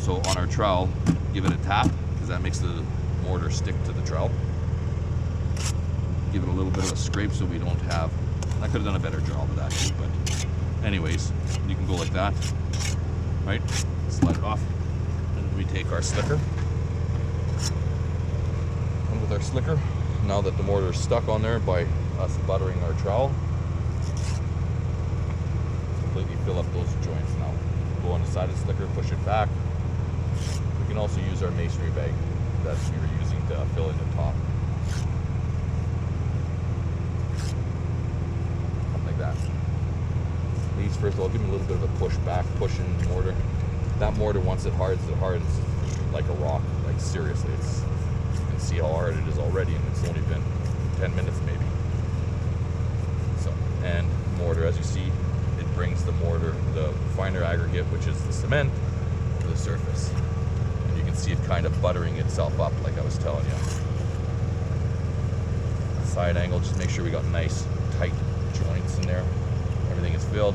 So on our trowel, give it a tap, because that makes the mortar stick to the trowel. Give it a little bit of a scrape so we don't have, I could have done a better job of that too, but anyways, you can go like that, right? Slide it off, and we take our slicker. And with our slicker, now that the mortar is stuck on there by us buttering our trowel, completely fill up those joints. Now go on the side of the slicker, push it back. We can also use our masonry bag that we were using to fill in the top. Something like that. These, first of all, give them a little bit of a push back, pushing the mortar. That mortar, once it hardens like a rock. Like seriously, you can see how hard it is already, and it's only been 10 minutes maybe. So, and mortar, as you see, it brings the mortar, the finer aggregate, which is the cement, to the surface. And you can see it kind of buttering itself up, like I was telling you. Side angle, just make sure we got nice, tight joints in there. Everything is filled.